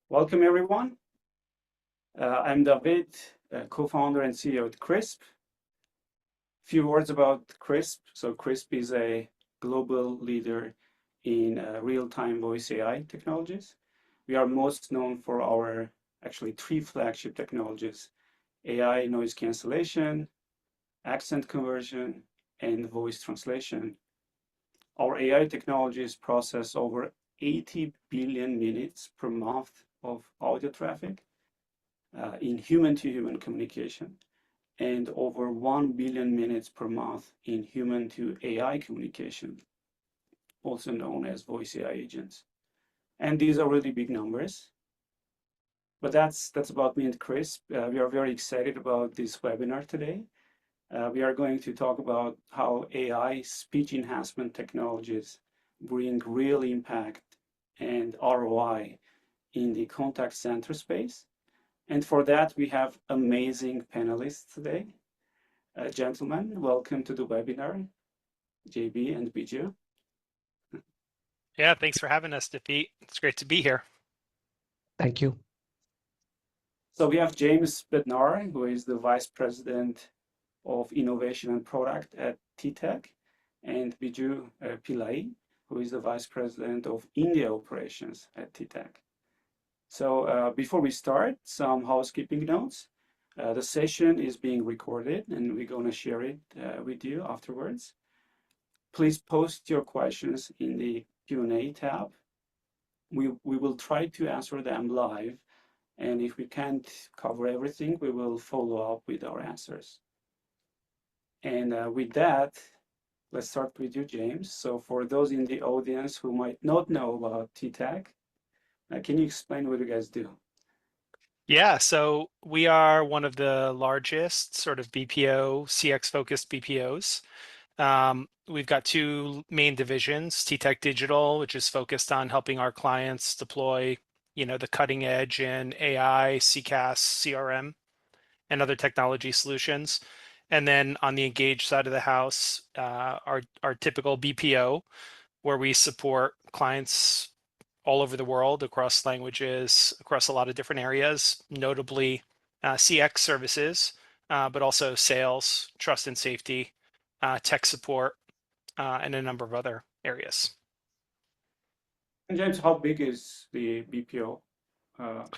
Welcome, everyone. I'm David, co-founder and CEO at Crisp. Few words about Crisp. So Crisp is a global leader in real-time voice AI technologies. We are most known for our actually three flagship technologies: AI noise cancellation, accent conversion, and voice translation. Our AI technologies process over 80 billion minutes per month of audio traffic in human-to-human communication and over 1 billion minutes per month in human-to-AI communication, also known as voice AI agents. And these are really big numbers. But that's about me and Chris. We are very excited about this webinar today. We are going to talk about how AI speech enhancement technologies bring real impact and ROI in the contact center space. And for that, we have amazing panelists today. Gentlemen, welcome to the webinar, JB and Biju. Yeah, thanks for having us, Defeat. It's great to be here. Thank you. So we have James Bednar, who is the Vice President of Innovation and Product at TTEC, and Biju Pillai, who is the Vice President of India Operations at TTEC. So before we start, some housekeeping notes. The session is being recorded, and we're going to share it with you afterwards. Please post your questions in the Q&A tab. We will try to answer them live, and if we can't cover everything, we will follow up with our answers. And with that, let's start with you, James. So for those in the audience who might not know about TTEC, can you explain what you guys do? Yeah, so we are one of the largest sort of BPO, CX-focused BPOs. We've got two main divisions: TTEC Digital, which is focused on helping our clients deploy, the cutting edge in AI, CCaaS, CRM, and other technology solutions. And then on the Engage side of the house, our typical BPO, where we support clients all over the world, across languages, across a lot of different areas, notably CX services, but also sales, trust and safety, tech support, and a number of other areas. And James, how big is the BPO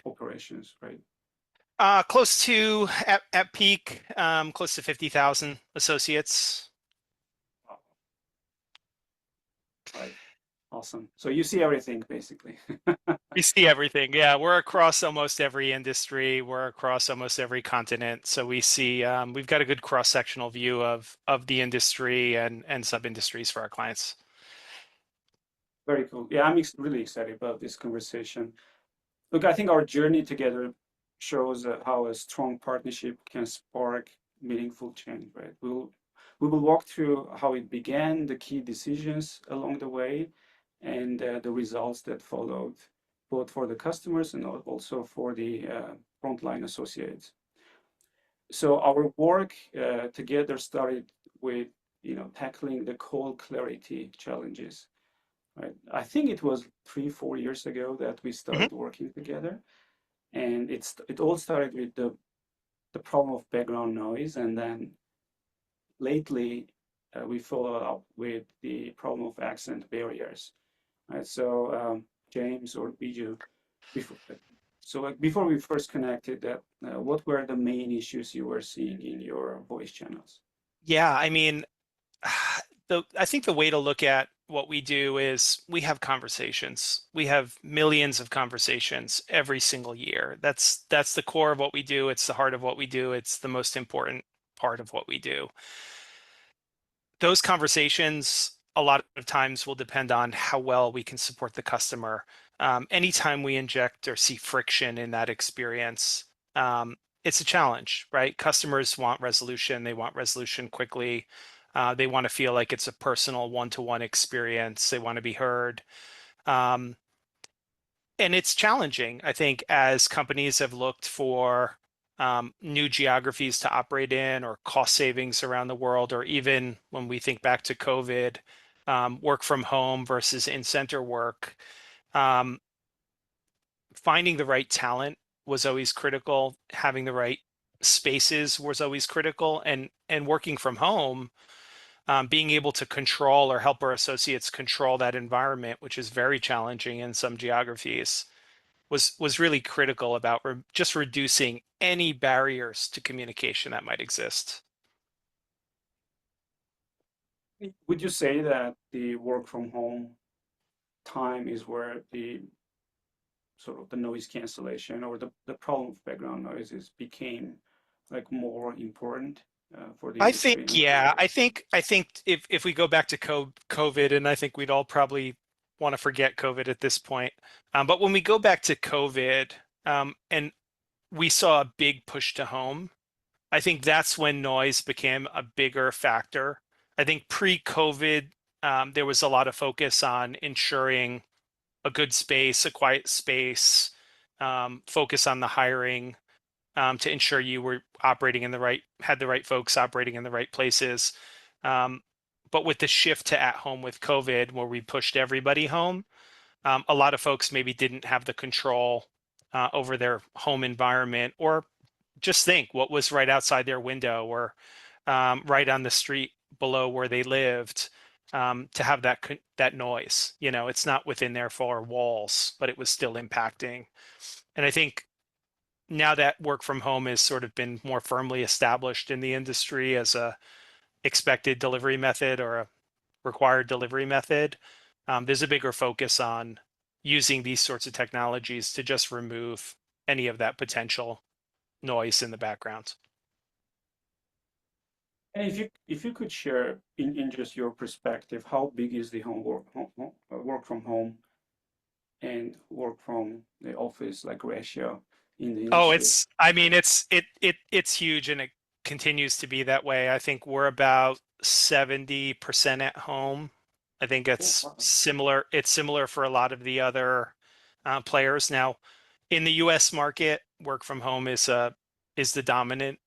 operations, right? Close to, at peak, close to 50,000 associates. Wow. Right. Awesome. So you see everything, basically. We see everything. Yeah, we're across almost every industry. We're across almost every continent. So we see, we've got a good cross-sectional view of the industry and sub-industries for our clients. Very cool. Yeah, I'm really excited about this conversation. Look, I think our journey together shows how a strong partnership can spark meaningful change, right? We will walk through how it began, the key decisions along the way, and the results that followed, both for the customers and also for the frontline associates. So our work together started with, tackling the call clarity challenges. Right. I think it was 3-4 years ago that we started working together, and it all started with the problem of background noise, and then lately we followed up with the problem of accent barriers. Right. So James or Biju, before we first connected, what were the main issues you were seeing in your voice channels? Yeah, I mean, I think the way to look at what we do is we have conversations. We have millions of conversations every single year. That's the core of what we do. It's the heart of what we do. It's the most important part of what we do. Those conversations, a lot of times, will depend on how well we can support the customer. Anytime we inject or see friction in that experience, it's a challenge, right? Customers want resolution. They want resolution quickly. They want to feel like it's a personal one-to-one experience. They want to be heard. And it's challenging, I think, as companies have looked for new geographies to operate in, or cost savings around the world, or even when we think back to COVID, work from home versus in-center work. finding the right talent was always critical. Having the right spaces was always critical, and working from home, being able to control or help our associates control that environment, which is very challenging in some geographies, was really critical about just reducing any barriers to communication that might exist. Would you say that the work from home time is where the sort of the noise cancellation or the problem of background noises became like more important for the I think, industry? And yeah, I think if we go back to COVID, and I think we'd all probably want to forget COVID at this point. But when we go back to COVID, and we saw a big push to home, I think that's when noise became a bigger factor. I think pre-COVID, there was a lot of focus on ensuring a good space, a quiet space, focus on the hiring, to ensure you were operating in the right, had the right folks operating in the right places. Um, but with the shift to at home with COVID, where we pushed everybody home, a lot of folks maybe didn't have the control over their home environment, or just think what was right outside their window, or right on the street below where they lived, to have that noise. It's not within their four walls, but it was still impacting. And I think now that work from home has sort of been more firmly established in the industry as a expected delivery method or a required delivery method, there's a bigger focus on using these sorts of technologies to just remove any of that potential noise in the background. and if you could share in just your perspective, how big is the work from home and work from the office like ratio in the Oh, industry? I mean, it's huge, and it continues to be that way. I think we're about 70% at home. I think Oh, it's wow. similar. It's similar for a lot of the other players. Now, in the U.S. market, work from home is the dominant,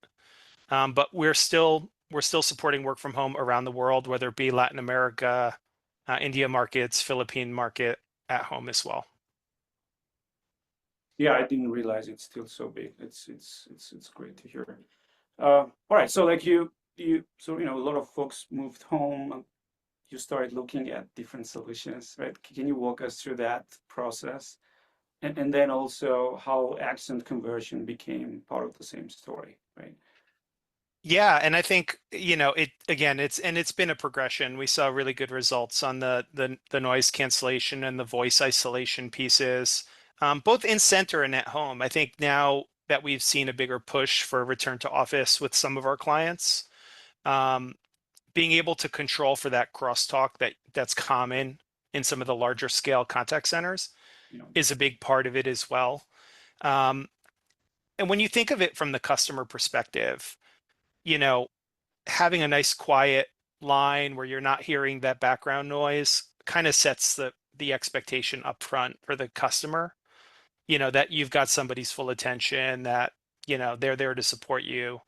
but we're still supporting work from home around the world, whether it be Latin America, India markets, Philippine market, at home as well. Yeah, I didn't realize it's still so big. It's great to hear. All right, so like so a lot of folks moved home. You started looking at different solutions, right? Can you walk us through that process? And then also how accent conversion became part of the same story, right? Yeah, and I think, it again, it's been a progression. We saw really good results on the noise cancellation and the voice isolation pieces, both in center and at home. I think now that we've seen a bigger push for return to office with some of our clients, um, being able to control for that crosstalk that's common in some of the larger scale contact centers You know, is a big part of it as well. Um, and when you think of it from the customer perspective, you know, having a nice quiet line where you're not hearing that background noise kind of sets the expectation up front for the customer, that you've got somebody's full attention, that they're there to support you.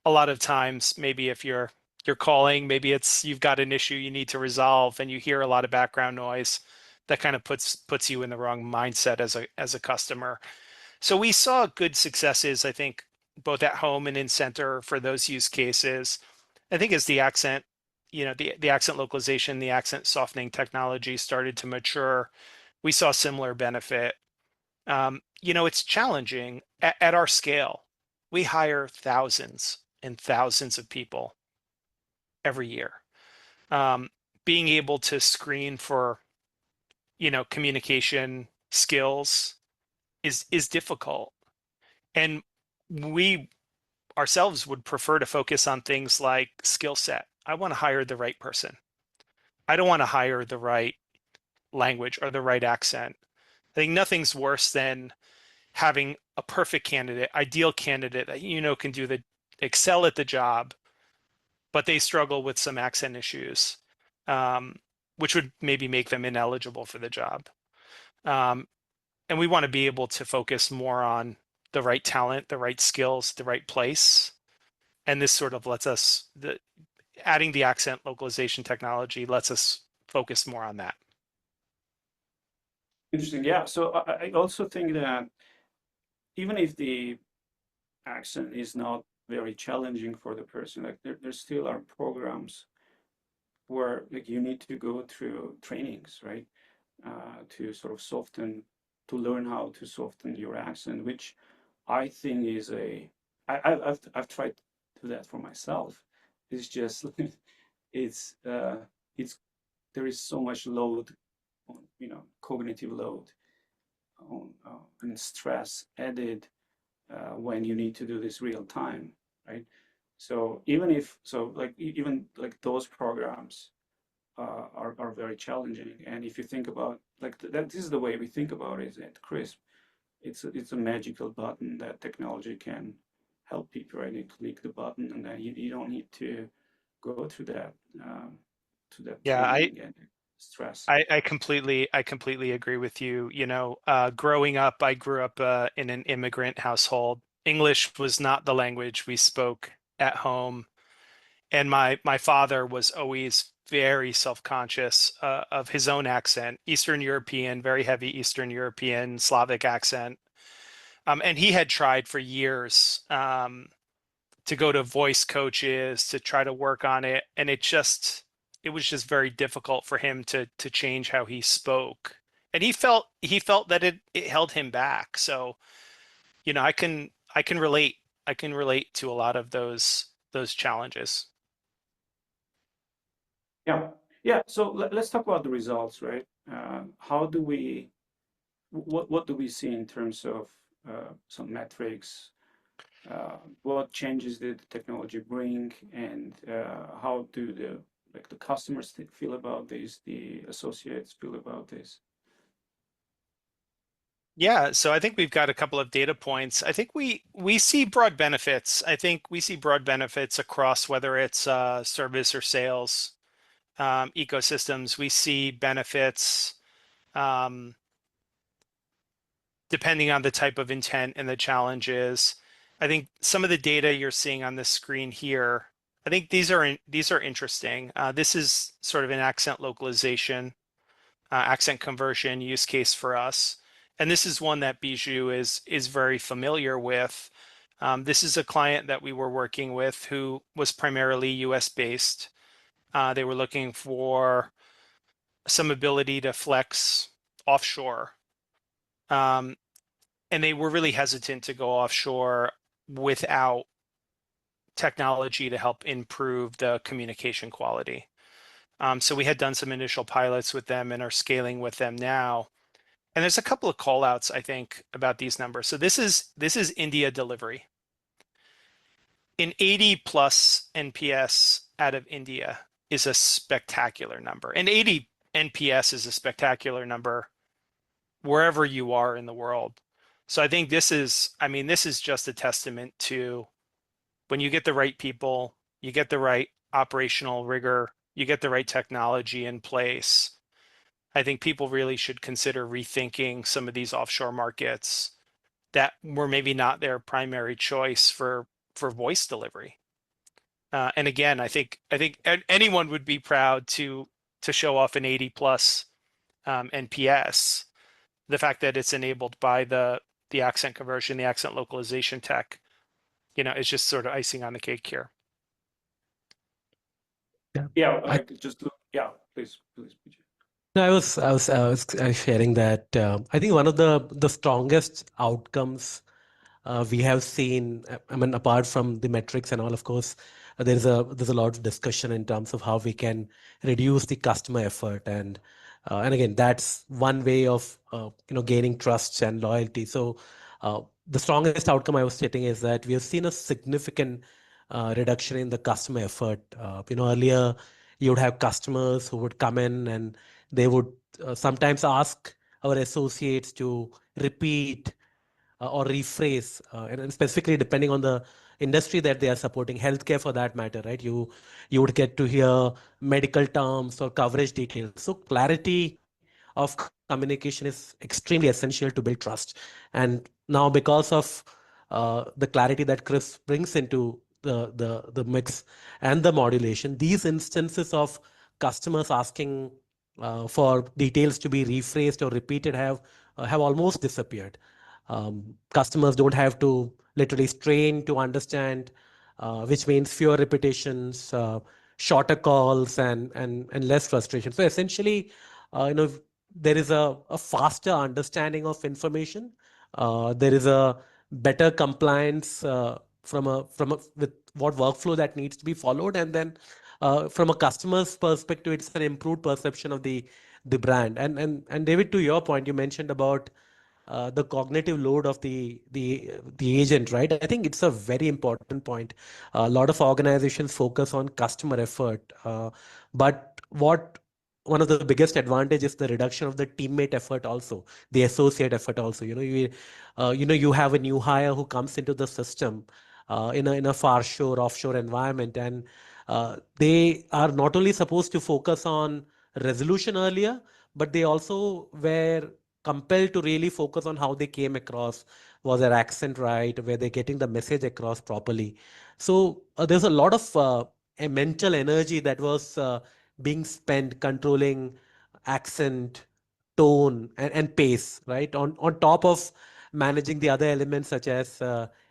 A lot of times, maybe if you're calling, maybe it's you've got an issue you need to resolve and you hear a lot of background noise, that kind of puts you in the wrong mindset as a customer. So we saw good successes, I think, both at home and in center for those use cases. I think as the accent, the accent localization, the accent softening technology started to mature, we saw similar benefit. It's challenging at our scale. We hire thousands and thousands of people every year. Um, Being able to screen for, communication skills is difficult. And we ourselves would prefer to focus on things like skill set. I want to hire the right person. I don't want to hire the right language or the right accent. I think nothing's worse than having a perfect candidate, ideal candidate that can excel at the job, but they struggle with some accent issues, um, which would maybe make them ineligible for the job. Um, and we want to be able to focus more on the right talent, the right skills, the right place. And this sort of lets us, adding the accent localization technology lets us focus more on that. Interesting. Yeah. So I also think that even if the accent is not very challenging for the person, like there still are programs where like you need to go through trainings, right? To sort of soften, to learn how to soften your accent, which I think is I've tried to do that for myself. It's just it's it's there is so much load on, cognitive load on and stress added when you need to do this real time, right? So even like those programs are very challenging. And if you think about like that, this is the way we think about it at Crisp. It's a magical button that technology can help people, right? You click the button, and then you don't need to go through that Yeah, training and stress. I completely agree with you. Growing up, I grew up in an immigrant household. English was not the language we spoke at home, and my father was always very self-conscious of his own accent, Eastern European, very heavy Eastern European, Slavic accent. And he had tried for years to go to voice coaches to try to work on it, and it was just very difficult for him to change how he spoke. And he felt that it held him back. So, I can relate. I can relate to a lot of those challenges. Yeah, yeah. So let's talk about the results, right? How do we what do we see in terms of some metrics? What changes did the technology bring, and how do the customers feel about this, the associates feel about this? Yeah, so I think we've got a couple of data points. I think we see broad benefits. I think we see broad benefits across whether it's service or sales ecosystems. We see benefits um, depending on the type of intent and the challenges. I think some of the data you're seeing on this screen here, I think these are interesting. This is sort of an accent localization, accent conversion use case for us. And this is one that Biju is very familiar with. This is a client that we were working with who was primarily US based. They were looking for some ability to flex offshore. Um, and they were really hesitant to go offshore without technology to help improve the communication quality. So we had done some initial pilots with them and are scaling with them now. And there's a couple of call outs, I think, about these numbers. So this is India delivery. An 80 plus NPS out of India is a spectacular number. And 80 NPS is a spectacular number wherever you are in the world. So I think this is just a testament to when you get the right people, you get the right operational rigor, you get the right technology in place. I think people really should consider rethinking some of these offshore markets that were maybe not their primary choice for voice delivery. And again, I think anyone would be proud to show off an 80 plus NPS. The fact that it's enabled by the accent conversion, the accent localization tech, is just sort of icing on the cake here. Yeah. Yeah, I yeah, please. No, I was sharing that I think one of the strongest outcomes we have seen. I mean, apart from the metrics and all, of course, there's a lot of discussion in terms of how we can reduce the customer effort, and again, that's one way of gaining trust and loyalty. So the strongest outcome I was stating is that we have seen a significant reduction in the customer effort. Earlier you would have customers who would come in and they would sometimes ask our associates to repeat or rephrase, and specifically depending on the industry that they are supporting, healthcare for that matter, right? You would get to hear medical terms or coverage details. So clarity of communication is extremely essential to build trust. And now, because of the clarity that Chris brings into the mix and the modulation, these instances of customers asking for details to be rephrased or repeated have almost disappeared. Customers don't have to literally strain to understand, which means fewer repetitions, shorter calls, and less frustration. So essentially, there is a faster understanding of information. There is a better compliance from a with what workflow that needs to be followed, and then from a customer's perspective, it's an improved perception of the brand. And David, to your point, you mentioned about the cognitive load of the agent, right? I think it's a very important point. A lot of organizations focus on customer effort, but what one of the biggest advantage is the reduction of the teammate effort, also the associate effort. Also, you have a new hire who comes into the system in a far shore offshore environment, and they are not only supposed to focus on resolution earlier, but they also were compelled to really focus on how they came across. Was their accent right? Were they getting the message across properly? So there's a lot of a mental energy that was being spent controlling accent, tone, and pace, right? On top of managing the other elements such as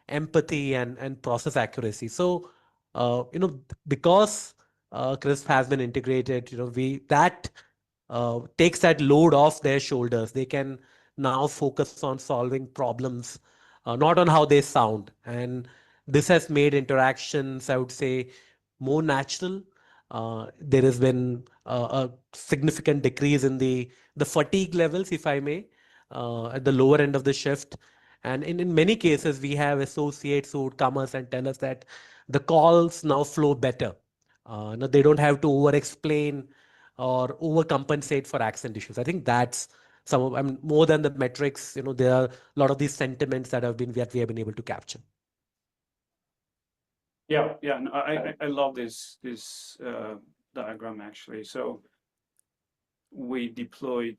empathy and process accuracy. So, because Crisp has been integrated, we that takes that load off their shoulders. They can now focus on solving problems, not on how they sound. And this has made interactions, I would say, more natural. There has been a significant decrease in the fatigue levels, if I may, at the lower end of the shift. And in many cases, we have associates who would come us and tell us that the calls now flow better. No, they don't have to over explain or overcompensate for accent issues. I think that's some of, I mean, more than the metrics, there are a lot of these sentiments that we have been able to capture. Yeah, yeah. No, I love this diagram actually. So we deployed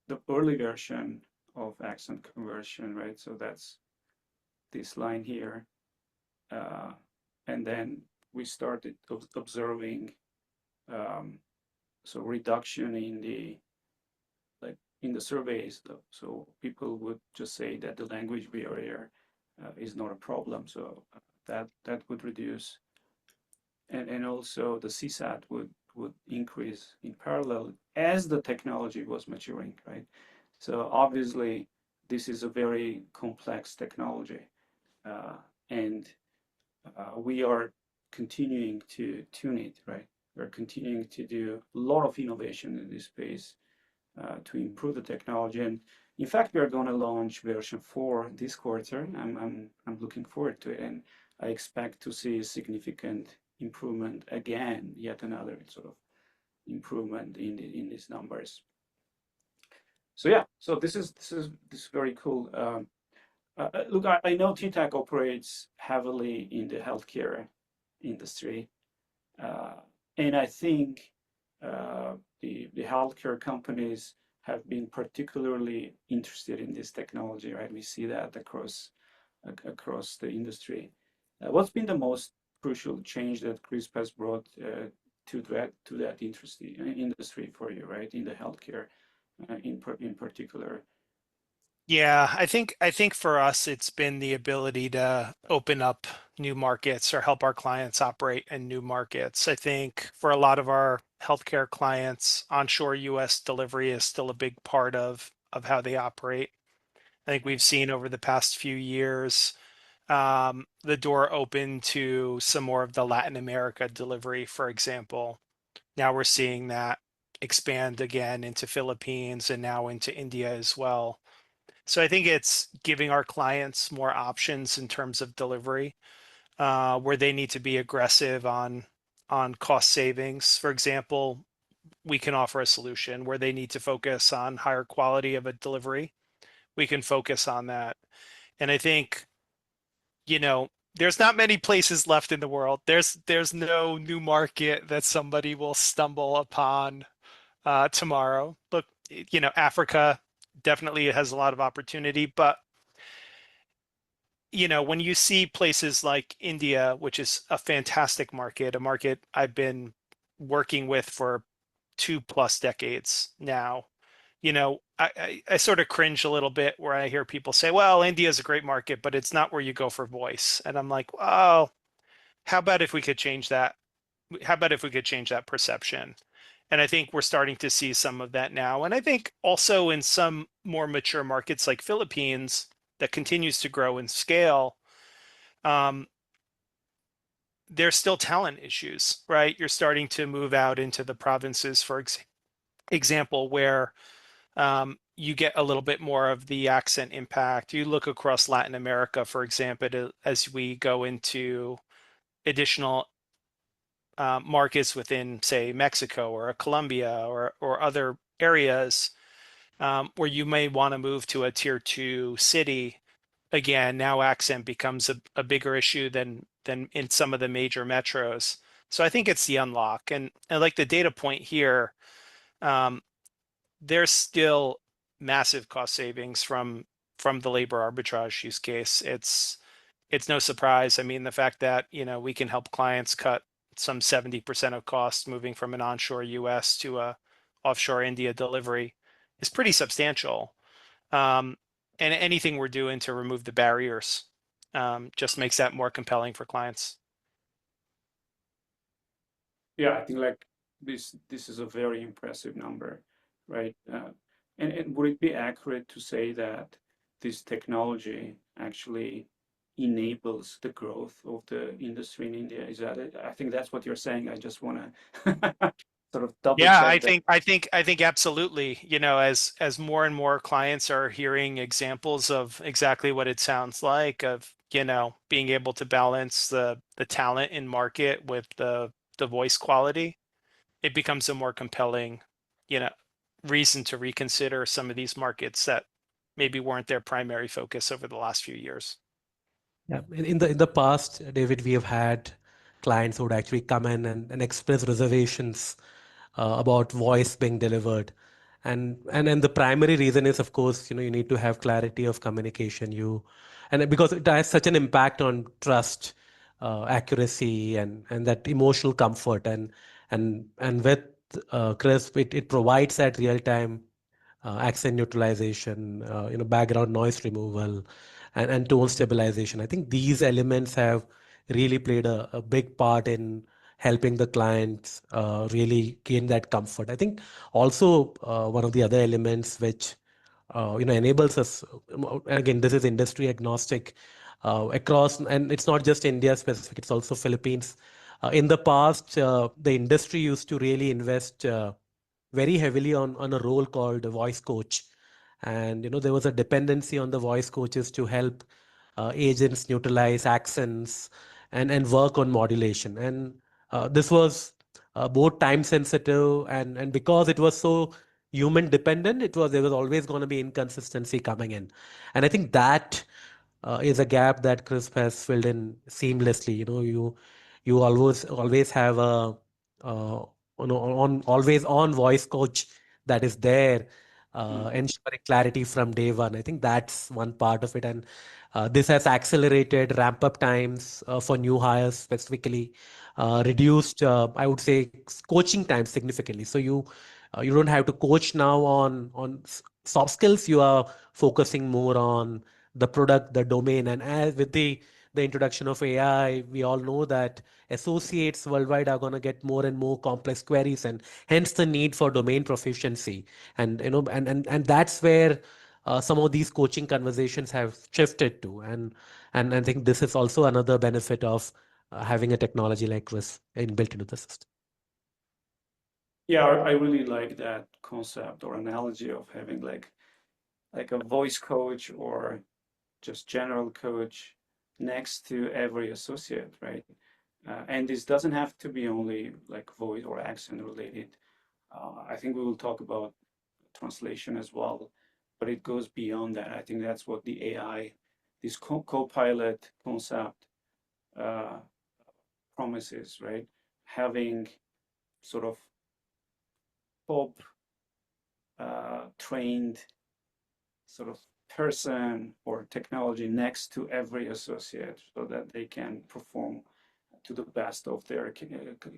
the early version of accent conversion, right? So that's this line here, and then we started observing so reduction in the surveys. So people would just say that the language barrier is not a problem. So that would reduce, and also the CSAT would increase in parallel as the technology was maturing, right? So obviously this is a very complex technology, and we are continuing to tune it, right? We're continuing to do a lot of innovation in this space to improve the technology. And in fact, we are going to launch version 4 this quarter. I'm looking forward to it, and I expect to see significant improvement again, yet another sort of improvement in these numbers. So yeah, so this is very cool. Look, I know TTEC operates heavily in the healthcare industry, and I think the healthcare companies have been particularly interested in this technology, right? We see that across the industry. What's been the most crucial change that CRISP has brought to that industry for you, right? In the healthcare, in particular. Yeah, I think for us, it's been the ability to open up new markets or help our clients operate in new markets. I think for a lot of our healthcare clients, onshore US delivery is still a big part of how they operate. I think we've seen over the past few years the door open to some more of the Latin America delivery, for example. Now we're seeing that expand again into Philippines and now into India as well. So I think it's giving our clients more options in terms of delivery, where they need to be aggressive on cost savings. For example, we can offer a solution where they need to focus on higher quality of a delivery. We can focus on that. And I think, there's not many places left in the world. There's no new market that somebody will stumble upon tomorrow. Look, Africa definitely has a lot of opportunity, but when you see places like India, which is a fantastic market, a market I've been working with for 2+ decades now. You know, I sort of cringe a little bit where I hear people say, well, India is a great market, but it's not where you go for voice. And I'm like, well, how about if we could change that? How about if we could change that perception? And I think we're starting to see some of that now. And I think also in some more mature markets like Philippines that continues to grow in scale, um, there's still talent issues, right? You're starting to move out into the provinces, for example, where you get a little bit more of the accent impact. You look across Latin America, for example, as we go into additional markets within, say, Mexico or Colombia or other areas where you may want to move to a tier 2 city. Again, now accent becomes a bigger issue than in some of the major metros. So I think it's the unlock. And like the data point here, um, there's still massive cost savings from the labor arbitrage use case. It's no surprise. I mean, the fact that, you know, we can help clients cut some 70% of costs moving from an onshore US to a offshore India delivery is pretty substantial. Um, and anything we're doing to remove the barriers just makes that more compelling for clients. Yeah, I think like this is a very impressive number, right? And would it be accurate to say that this technology actually enables the growth of the industry in India? Is that it? I think that's what you're saying. I just want to sort of double Yeah, check that. I think absolutely. You know, as more and more clients are hearing examples of exactly what it sounds like, of, you know, being able to balance the talent in market with the voice quality, it becomes a more compelling, you know, reason to reconsider some of these markets that maybe weren't their primary focus over the last few years. Yeah, in the past, David, we have had clients who would actually come in and express reservations about voice being delivered. And the primary reason is, of course, you need to have clarity of communication. And because it has such an impact on trust, accuracy, and that emotional comfort. And with Crisp, it provides that real time accent neutralization, background noise removal, and tone stabilization. I think these elements have really played a big part in helping the clients really gain that comfort. I think also one of the other elements which enables us. Again, this is industry agnostic across, and it's not just India specific. It's also Philippines. In the past, the industry used to really invest very heavily on a role called a voice coach. And there was a dependency on the voice coaches to help agents neutralize accents and work on modulation. And this was both time sensitive, and because it was so human dependent, there was always going to be inconsistency coming in. And I think that is a gap that Crisp has filled in seamlessly. You always have a uh, on always on voice coach that is there, ensuring clarity from day one. I think that's one part of it, and this has accelerated ramp up times for new hires specifically, reduced I would say coaching time significantly. So you don't have to coach now on soft skills. You are focusing more on the product, the domain. And as with the introduction of AI, we all know that associates worldwide are going to get more and more complex queries, and hence the need for domain proficiency. And that's where some of these coaching conversations have shifted to. And I think this is also another benefit of having a technology like this built into the system. Yeah, I really like that concept or analogy of having like a voice coach or just general coach next to every associate, right? And this doesn't have to be only like voice or accent related. I think we will talk about translation as well, but it goes beyond that. I think that's what the AI, this co-pilot concept uh, promises, right? Having sort of top trained sort of person or technology next to every associate so that they can perform to the best of their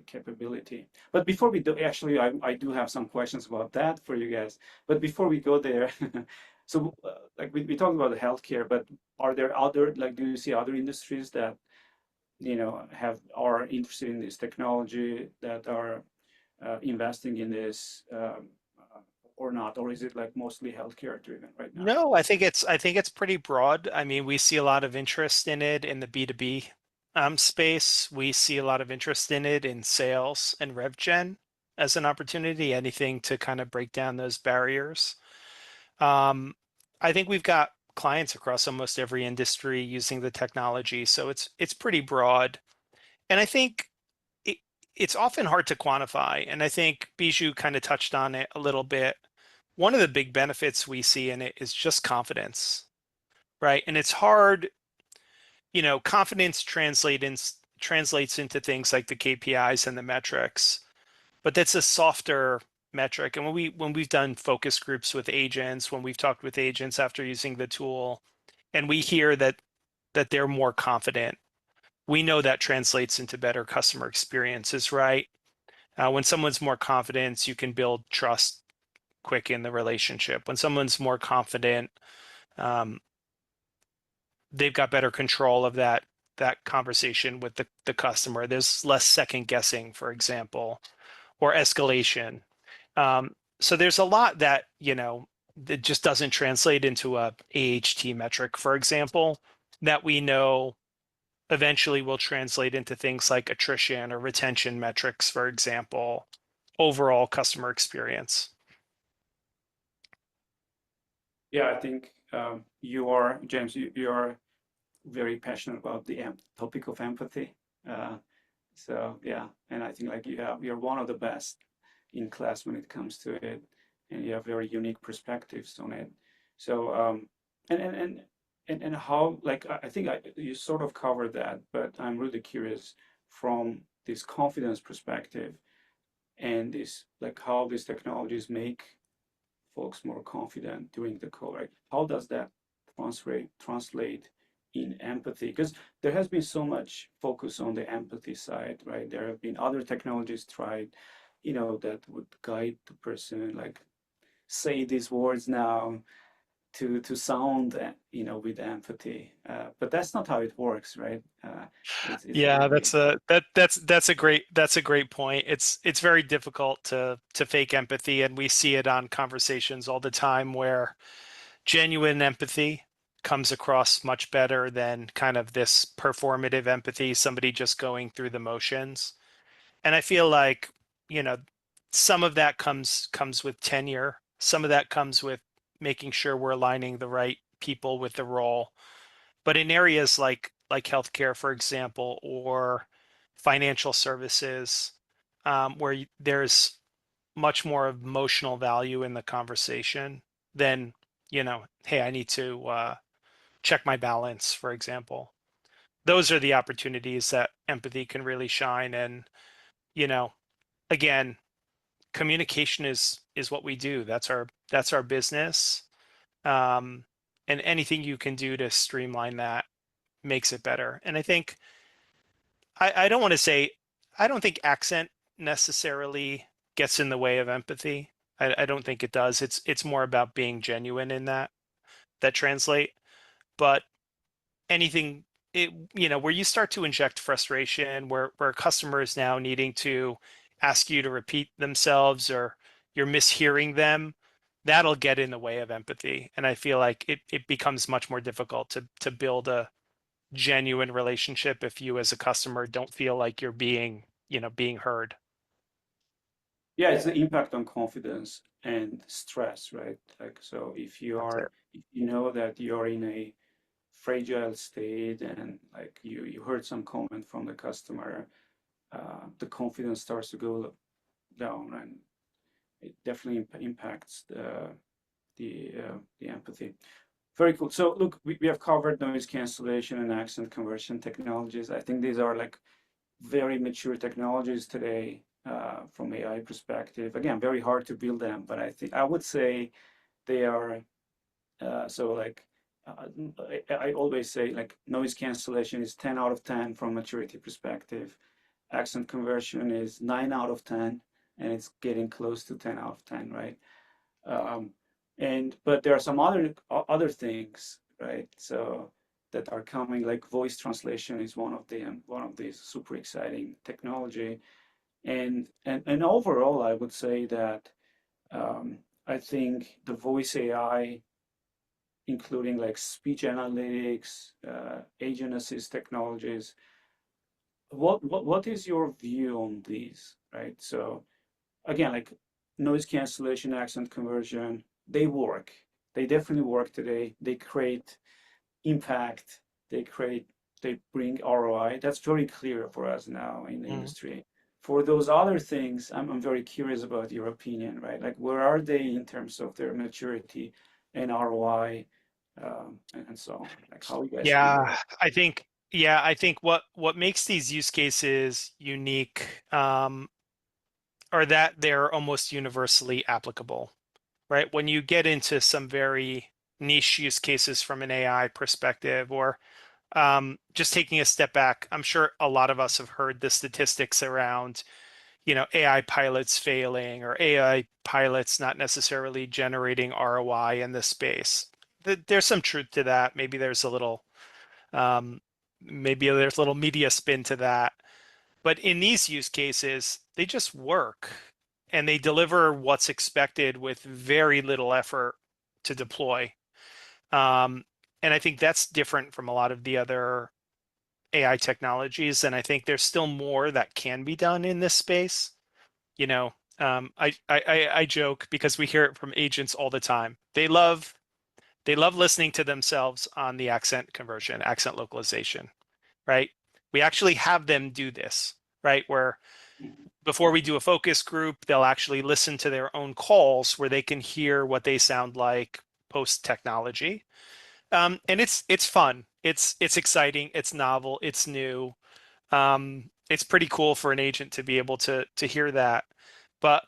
capability. But before we do, actually, I do have some questions about that for you guys. But before we go there, so like we talked about the healthcare, but are there other, like, do you see other industries that, you know, are interested in this technology, that are investing in this, or not, or is it like mostly healthcare driven right now? No, I think it's pretty broad. I mean, we see a lot of interest in it in the B2B space. We see a lot of interest in it in sales and rev gen as an opportunity, anything to kind of break down those barriers. Um, I think we've got clients across almost every industry using the technology, so it's pretty broad. And I think it, it's often hard to quantify. And I think Biju kind of touched on it a little bit. One of the big benefits we see in it is just confidence, right? And it's hard, confidence translates into things like the KPIs and the metrics, but that's a softer metric. And when we've done focus groups with agents, when we've talked with agents after using the tool, and we hear that they're more confident, we know that translates into better customer experiences, right? When someone's more confident, you can build trust quick in the relationship. When someone's more confident, um, they've got better control of that conversation with the customer. There's less second guessing, for example, or escalation. So there's a lot that, that just doesn't translate into a AHT metric, for example, that we know eventually will translate into things like attrition or retention metrics, for example, overall customer experience. Yeah, I think James, you are very passionate about the topic of empathy. So yeah, and I think like you're one of the best in class when it comes to it, and you have very unique perspectives on it. So and and and and how, like, I think you sort of covered that, but I'm really curious from this confidence perspective and this, like, how these technologies make folks more confident during the call, right? How does that translate in empathy? Because there has been so much focus on the empathy side, right? There have been other technologies tried, that would guide the person, like, say these words now to sound, with empathy. But that's not how it works, right? It's Yeah, really, that's a great point. It's very difficult to fake empathy, and we see it on conversations all the time where genuine empathy comes across much better than kind of this performative empathy, somebody just going through the motions. And I feel like, you know, some of that comes with tenure. Some of that comes with making sure we're aligning the right people with the role. But in areas like healthcare, for example, or financial services, where there's much more emotional value in the conversation than, hey, I need to check my balance, for example. Those are the opportunities that empathy can really shine. And, you know, again, communication is what we do. That's our business. Um, and anything you can do to streamline that makes it better. And I think I don't want to say I don't think accent necessarily gets in the way of empathy. I don't think it does. It's more about being genuine in that translate. But anything where you start to inject frustration, where a customer is now needing to ask you to repeat themselves or you're mishearing them, that'll get in the way of empathy. And I feel like it becomes much more difficult to build a genuine relationship if you as a customer don't feel like you're being heard. yeah, it's the impact on confidence and stress, right? Like, so That's it. if you know that you're in a fragile state, and like you heard some comment from the customer, the confidence starts to go down, and it definitely impacts the empathy. Very cool. So look, we have covered noise cancellation and accent conversion technologies. I think these are like very mature technologies today, from AI perspective. Again, very hard to build them, but I would say they are, so like I always say like noise cancellation is 10 out of 10 from maturity perspective. Accent conversion is 9 out of 10, and it's getting close to 10 out of 10, right? Um, but there are some other things, right? So that are coming, like voice translation is one of them, one of these super exciting technology. And overall, I would say that I think the voice AI, including like speech analytics, agent assist technologies, what is your view on these, right? So again, like noise cancellation, accent conversion, they work. They definitely work today. They create impact. They create, they bring ROI. That's very clear for us now in the industry. For those other things, I'm very curious about your opinion, right? Like, where are they in terms of their maturity and ROI, and so on? Like, how you guys feel about I think what makes these use cases unique are that they're almost universally applicable, right? When you get into some very niche use cases from an AI perspective, or just taking a step back, I'm sure a lot of us have heard the statistics around, AI pilots failing or AI pilots not necessarily generating ROI in this space. There's some truth to that. Um, maybe there's a little media spin to that. But in these use cases, they just work and they deliver what's expected with very little effort to deploy. And I think that's different from a lot of the other AI technologies. And I think there's still more that can be done in this space. I joke because we hear it from agents all the time. They love listening to themselves on the accent conversion, accent localization, right? We actually have them do this, right? Where it? before we do a focus group, they'll actually listen to their own calls where they can hear what they sound like post technology. And it's fun. It's exciting. It's novel. It's new. It's pretty cool for an agent to be able to hear that. But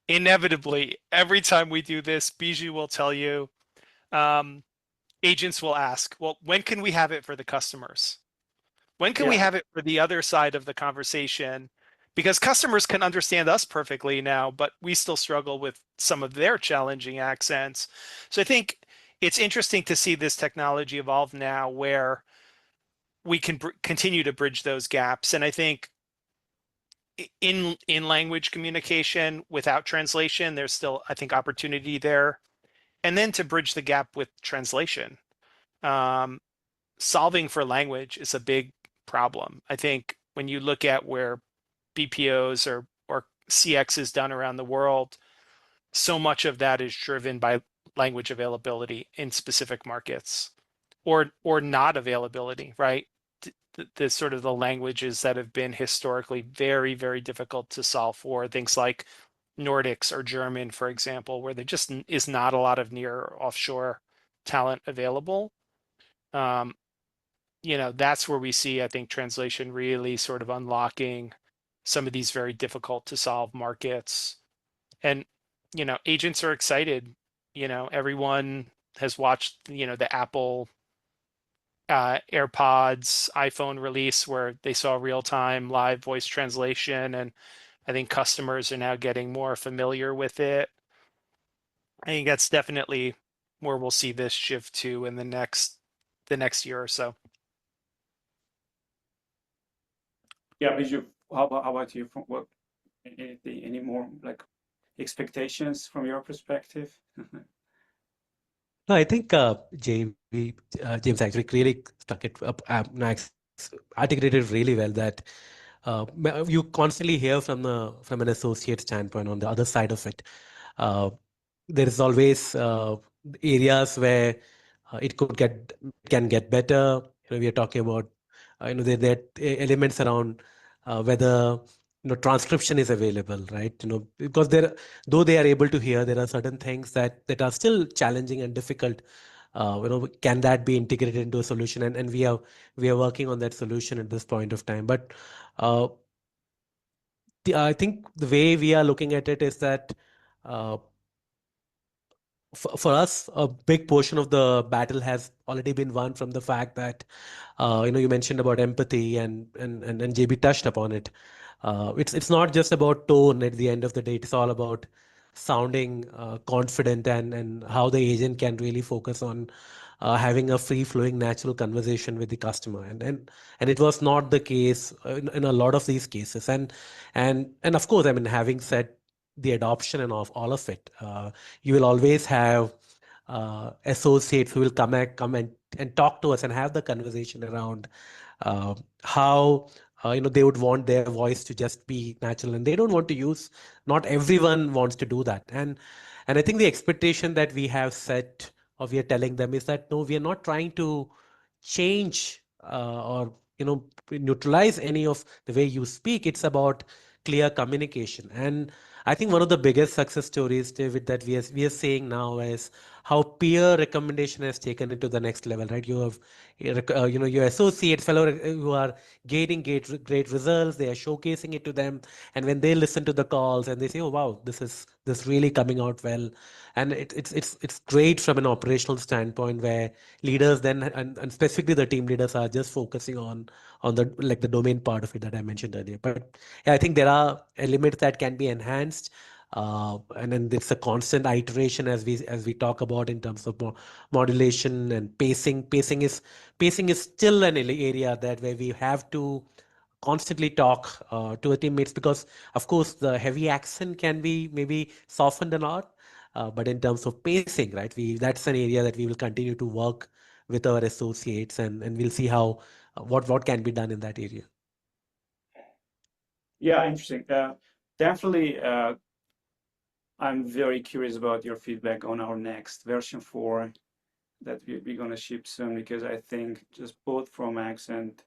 inevitably, every time we do this, Biju will tell you, um, agents will ask, well, when can we have it for the customers? When can we Yeah, have it for the other side of the conversation? Because customers can understand us perfectly now, but we still struggle with some of their challenging accents. So I think it's interesting to see this technology evolve now where we can continue to bridge those gaps. And I think in language communication without translation, there's still, I think, opportunity there. And then to bridge the gap with translation. Um, Solving for language is a big problem. I think when you look at where BPOs or CX is done around the world, so much of that is driven by language availability in specific markets or not availability, right? The sort of the languages that have been historically very, very difficult to solve for, things like Nordics or German, for example, where there just is not a lot of near or offshore talent available. Um, that's where we see, I think, translation really sort of unlocking some of these very difficult to solve markets. And, agents are excited. Everyone has watched, the Apple AirPods iPhone release where they saw real-time live voice translation. And I think customers are now getting more familiar with it. I think that's definitely where we'll see this shift to in the next year or so. yeah. Biju, how about you? From what, any more like expectations from your perspective? No, I think James actually really stuck it up, articulated really well that you constantly hear from an associate standpoint on the other side of it. Uh, there is always areas where it can get better. We are talking about there are elements around whether transcription is available, right? Because though they are able to hear, there are certain things that are still challenging and difficult. Can that be integrated into a solution? And we are working on that solution at this point of time. But uh, I think the way we are looking at it is that uh, for us, a big portion of the battle has already been won from the fact that, you mentioned about empathy, and JB touched upon it. It's not just about tone at the end of the day. It's all about sounding confident, and how the agent can really focus on having a free flowing natural conversation with the customer. And it was not the case in a lot of these cases. And of course, I mean, having said the adoption and of all of it, you will always have associates who will come and talk to us and have the conversation around how they would want their voice to just be natural, and they don't want to use. Not everyone wants to do that, and I think the expectation that we have set, or we are telling them, is that no, we are not trying to change or neutralize any of the way you speak. It's about clear communication. And I think one of the biggest success stories, David, that we are seeing now is how peer recommendation has taken it to the next level, right? You have, your associates, fellow who are gaining great results. They are showcasing it to them, and when they listen to the calls and they say, "Oh wow, this really coming out well," and it's great from an operational standpoint, where leaders then, and specifically the team leaders, are just focusing on the, like, the domain part of it that I mentioned earlier. But yeah, I think there are elements that can be enhanced, and then it's a constant iteration, as we talk about, in terms of modulation and pacing. Pacing is still an area that where we have to constantly talk to our teammates, because of course the heavy accent can be maybe softened a lot, but in terms of pacing, right, we that's an area that we will continue to work with our associates, and we'll see how what can be done in that area. Yeah, interesting. Definitely, I'm very curious about your feedback on our next version 4 that we're going to ship soon, because I think just both from accent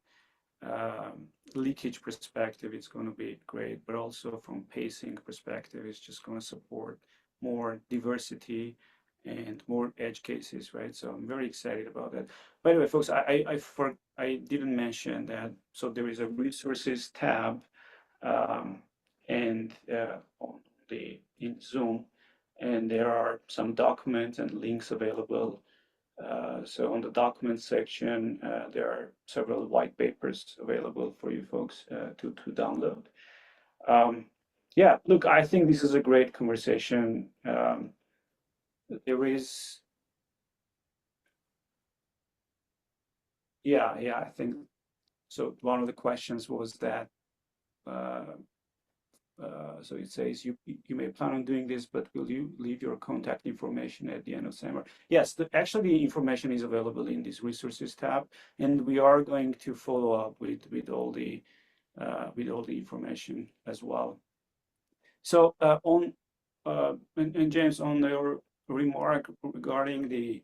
leakage perspective, it's going to be great, but also from pacing perspective, it's just going to support more diversity and more edge cases, right? So I'm very excited about that. By the way, folks, I didn't mention that. So there is a resources tab, and on in Zoom, and there are some documents and links available. So on the documents section, there are several white papers available for you folks to download. Yeah, look, I think this is a great conversation. There is, yeah, I think so. One of the questions was that, so it says you may plan on doing this, but will you leave your contact information at the end of summer? Yes, actually the information is available in this resources tab, and we are going to follow up with all the information as well. So and James, on your remark regarding the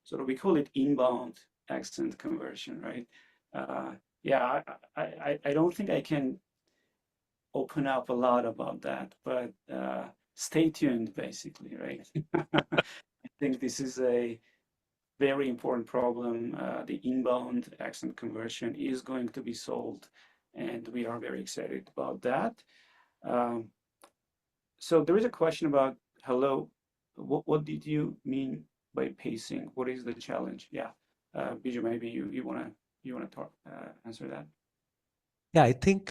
sort of, we call it inbound accent conversion, right? Yeah, I don't think I can open up a lot about that, but stay tuned, basically, right? I think this is a very important problem. The inbound accent conversion is going to be solved, and we are very excited about that. So there is a question about, hello, what did you mean by pacing? What is the challenge? Yeah, Biju, maybe you wanna talk answer that. Yeah, I think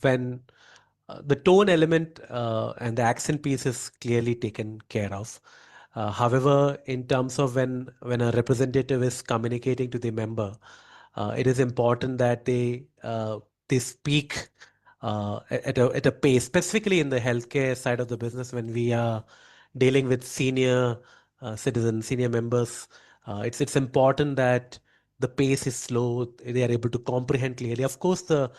when the tone element and the accent piece is clearly taken care of. However, in terms of when a representative is communicating to the member, it is important that they speak at a pace, specifically in the healthcare side of the business, when we are dealing with senior citizens, senior members. It's important that the pace is slow. They are able to comprehend clearly. Of course, the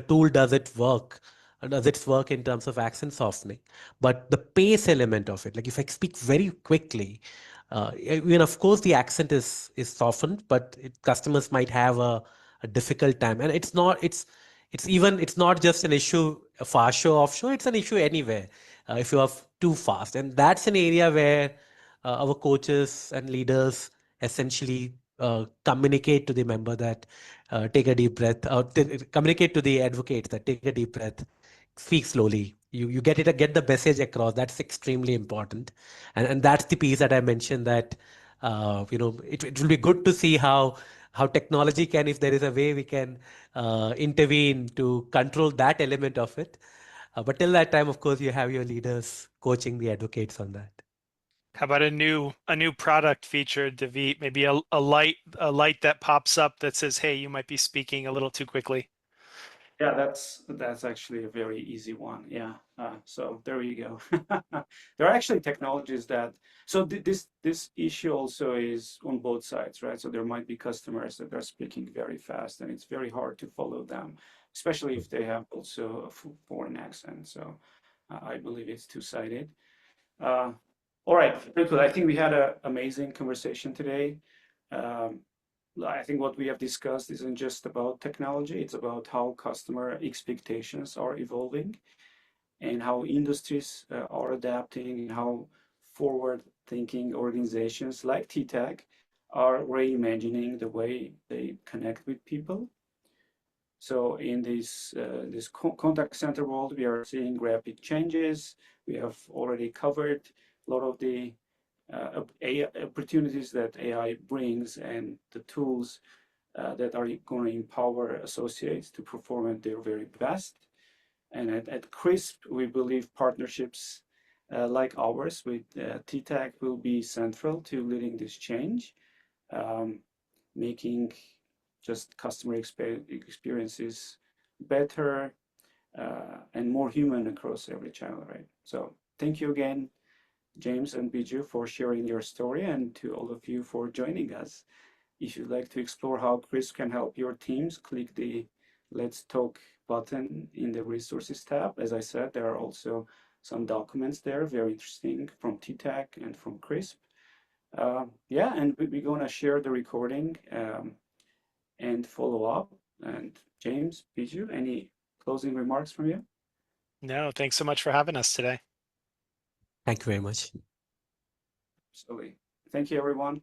tool does its work in terms of accent softening, but the pace element of it, like if I speak very quickly, of course the accent is softened, but customers might have a difficult time, and it's not just an issue far show offshore. It's an issue anywhere if you are too fast, and that's an area where our coaches and leaders essentially communicate to the member that take a deep breath, communicate to the advocates that take a deep breath, speak slowly, you get the message across. That's extremely important, and that's the piece that I mentioned that it will be good to see how technology can, if there is a way we can intervene to control that element of it. But till that time, of course, you have your leaders coaching the advocates on that. How about a new product feature, David? Maybe a light that pops up that says, "Hey, you might be speaking a little too quickly." Yeah, that's actually a very easy one. Yeah. So there you go. There are actually technologies that so this issue also is on both sides, right? So there might be customers that are speaking very fast, and it's very hard to follow them, especially if they have also a foreign accent. So I believe it's two-sided. Uh, all right, very good. I think we had an amazing conversation today. Um, I think what we have discussed isn't just about technology, it's about how customer expectations are evolving and how industries are adapting and how forward-thinking organizations like TTEC are reimagining the way they connect with people. So in this contact center world, we are seeing rapid changes. We have already covered a lot of the opportunities that AI brings and the tools that are going to empower associates to perform at their very best. And at CRISP, we believe partnerships like ours with TTEC will be central to leading this change, making just customer experiences better and more human across every channel, right? So thank you again, James and Biju, for sharing your story, and to all of you for joining us. If you'd like to explore how CRISP can help your teams, click the Let's Talk button in the Resources tab. As I said, there are also some documents there, very interesting, from TTEC and from CRISP. Yeah, and we're going to share the recording and follow up. And James, Biju, any closing remarks from you? No, thanks so much for having us today. Thank you very much. Absolutely. Thank you, everyone.